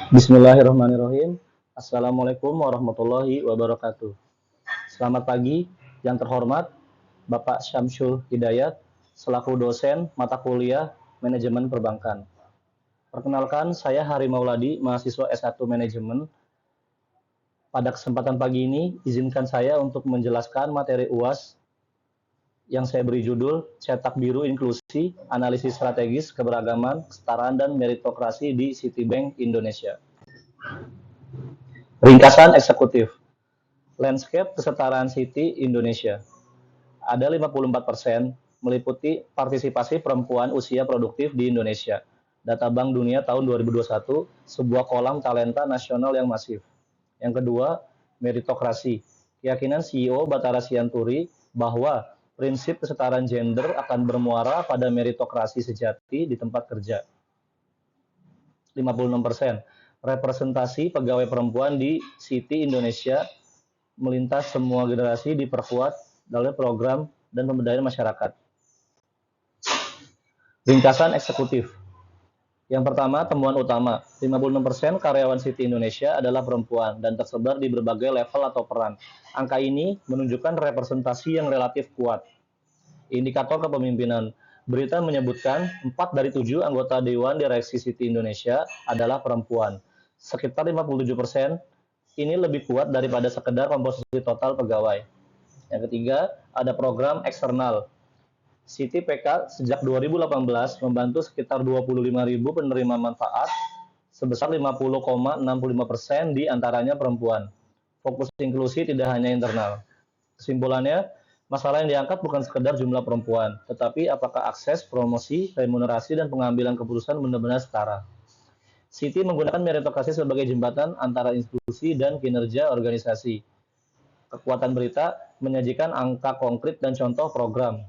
Bismillahirrahmanirrahim. Assalamualaikum warahmatullahi wabarakatuh. Selamat pagi, yang terhormat Bapak Syamsul Hidayat, selaku dosen mata kuliah Manajemen Perbankan. Perkenalkan, saya Hari Mauladi, mahasiswa S1 Manajemen. Pada kesempatan pagi ini, izinkan saya untuk menjelaskan materi UAS yang saya beri judul Cetak Biru Inklusi, Analisis Strategis Keberagaman, Kesetaraan, dan Meritokrasi di Citibank Indonesia. Ringkasan eksekutif. Landscape Kesetaraan Citi Indonesia. Ada 54%, meliputi partisipasi perempuan usia produktif di Indonesia. Data Bank Dunia tahun 2021, sebuah kolam talenta nasional yang masif. Yang kedua, meritokrasi. Keyakinan CEO Bathara Sianturi bahwa prinsip kesetaraan gender akan bermuara pada meritokrasi sejati di tempat kerja. 56%. Representasi pegawai perempuan di Citi Indonesia melintas semua generasi diperkuat dalam program dan pemberdayaan masyarakat. Ringkasan eksekutif. Yang pertama, temuan utama. 56% karyawan Citi Indonesia adalah perempuan dan tersebar di berbagai level atau peran. Angka ini menunjukkan representasi yang relatif kuat. Indikator kepemimpinan. Berita menyebutkan 4 dari 7 anggota Dewan Direksi Citi Indonesia adalah perempuan. Sekitar 57%, ini lebih kuat daripada sekedar komposisi total pegawai. Yang ketiga, ada program eksternal. Citi PK sejak 2018 membantu sekitar 25.000 penerima manfaat sebesar 50,65% di antaranya perempuan. Fokus inklusi tidak hanya internal. Kesimpulannya, masalah yang diangkat bukan sekedar jumlah perempuan, tetapi apakah akses, promosi, remunerasi, dan pengambilan keputusan benar-benar setara. Citi menggunakan meritokrasi sebagai jembatan antara institusi dan kinerja organisasi. Kekuatan berita menyajikan angka konkret dan contoh program.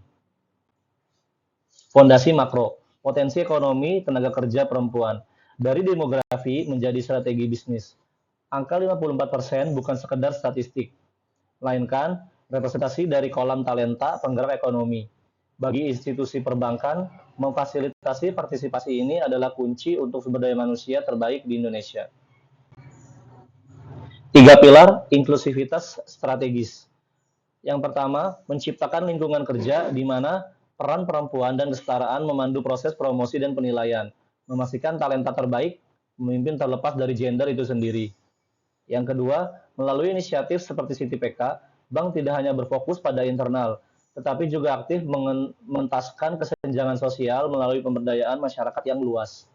Fondasi makro, potensi ekonomi tenaga kerja perempuan. Dari demografi menjadi strategi bisnis. Angka 54% bukan sekedar statistik, melainkan representasi dari kolam talenta penggerak ekonomi. Bagi institusi perbankan, memfasilitasi partisipasi ini adalah kunci untuk sumber daya manusia terbaik di Indonesia. 3 pilar inklusivitas strategis. Yang pertama, menciptakan lingkungan kerja di mana peran perempuan dan kesetaraan memandu proses promosi dan penilaian, memastikan talenta terbaik memimpin terlepas dari gender itu sendiri. Yang kedua, melalui inisiatif seperti Citi PK, bank tidak hanya berfokus pada internal, tetapi juga aktif mengentaskan kesenjangan sosial melalui pemberdayaan masyarakat yang luas.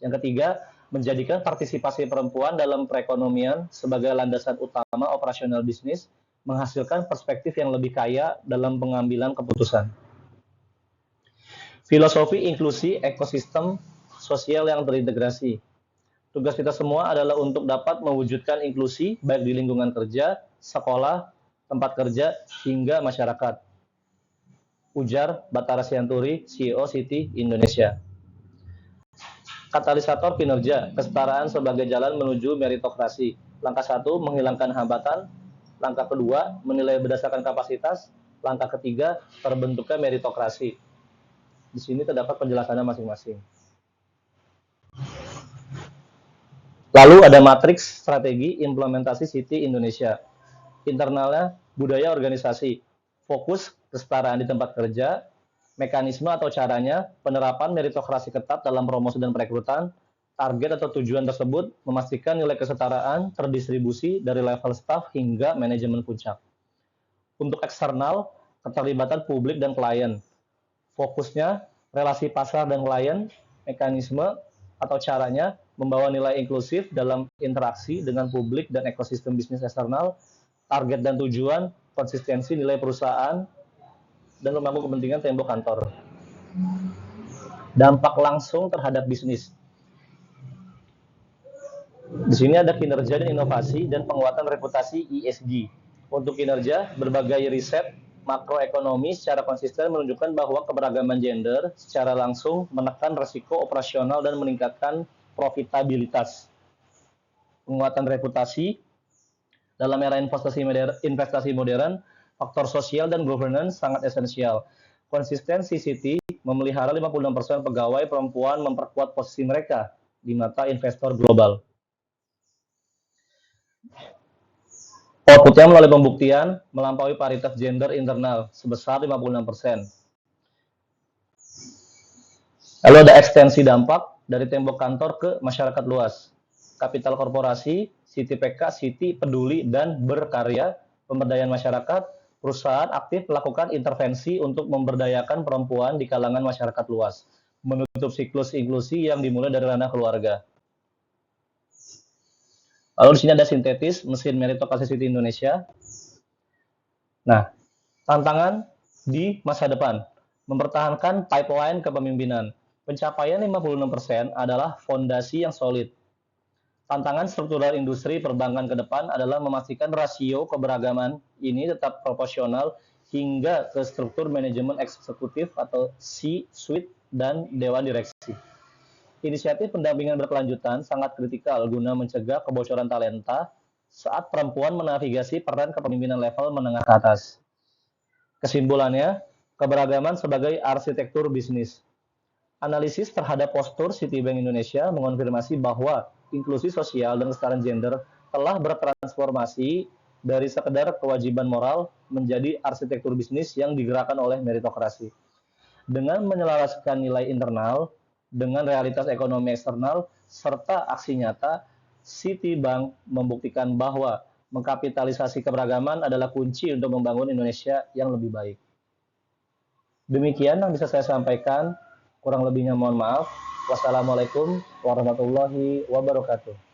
Yang ketiga, menjadikan partisipasi perempuan dalam perekonomian sebagai landasan utama operasional bisnis, menghasilkan perspektif yang lebih kaya dalam pengambilan keputusan. Filosofi inklusi ekosistem sosial yang terintegrasi. Tugas kita semua adalah untuk dapat mewujudkan inklusi baik di lingkungan kerja, sekolah, tempat kerja, hingga masyarakat. Ujar Bathara Sianturi, CEO Citi Indonesia. Katalisator kinerja, kesetaraan sebagai jalan menuju meritokrasi. Langkah 1, menghilangkan hambatan. Langkah kedua, menilai berdasarkan kapasitas. Langkah ketiga, terbentuknya meritokrasi. Di sini terdapat penjelasannya masing-masing. Lalu ada matriks strategi implementasi Citi Indonesia. Internalnya, budaya organisasi, fokus kesetaraan di tempat kerja, mekanisme atau caranya, penerapan meritokrasi ketat dalam promosi dan perekrutan, target atau tujuan tersebut memastikan nilai kesetaraan terdistribusi dari level staf hingga manajemen puncak. Untuk eksternal, keterlibatan publik dan klien. Fokusnya, relasi pasar dan klien, mekanisme atau caranya membawa nilai inklusif dalam interaksi dengan publik dan ekosistem bisnis eksternal, target dan tujuan, konsistensi nilai perusahaan, dan memangku kepentingan tembok kantor. Dampak langsung terhadap bisnis. Di sini ada kinerja dan inovasi dan penguatan reputasi ESG. Untuk kinerja, berbagai riset makroekonomi secara konsisten menunjukkan bahwa keberagaman gender secara langsung menekan risiko operasional dan meningkatkan profitabilitas. Penguatan reputasi dalam era investasi modern, faktor sosial dan governance sangat esensial. Konsistensi Citi memelihara 56% pegawai perempuan memperkuat posisi mereka di mata investor global. Outputnya melalui pembuktian melampaui paritas gender internal sebesar 56%. Lalu ada ekstensi dampak dari tembok kantor ke masyarakat luas. Kapital korporasi, Siti PK, Siti peduli dan berkarya, pemberdayaan masyarakat, perusahaan aktif melakukan intervensi untuk memberdayakan perempuan di kalangan masyarakat luas, menutup siklus inklusi yang dimulai dari ranah keluarga. Lalu di sini ada sintetis mesin meritokrasi Siti Indonesia. Nah, tantangan di masa depan, mempertahankan pipeline kepemimpinan. Pencapaian 56% adalah fondasi yang solid. Tantangan struktural industri perbankan ke depan adalah memastikan rasio keberagaman ini tetap proporsional hingga ke struktur manajemen eksekutif atau C-suite dan dewan direksi. Inisiatif pendampingan berkelanjutan sangat kritikal guna mencegah kebocoran talenta saat perempuan menavigasi peran kepemimpinan level menengah ke atas. Kesimpulannya, keberagaman sebagai arsitektur bisnis. Analisis terhadap postur Citibank Indonesia mengonfirmasi bahwa inklusi sosial dan kesetaraan gender telah bertransformasi dari sekedar kewajiban moral menjadi arsitektur bisnis yang digerakkan oleh meritokrasi. Dengan menyelaraskan nilai internal dengan realitas ekonomi eksternal serta aksi nyata, Citibank membuktikan bahwa mengkapitalisasi keberagaman adalah kunci untuk membangun Indonesia yang lebih baik. Demikian yang bisa saya sampaikan. Kurang lebihnya mohon maaf. Wassalamualaikum warahmatullahi wabarakatuh.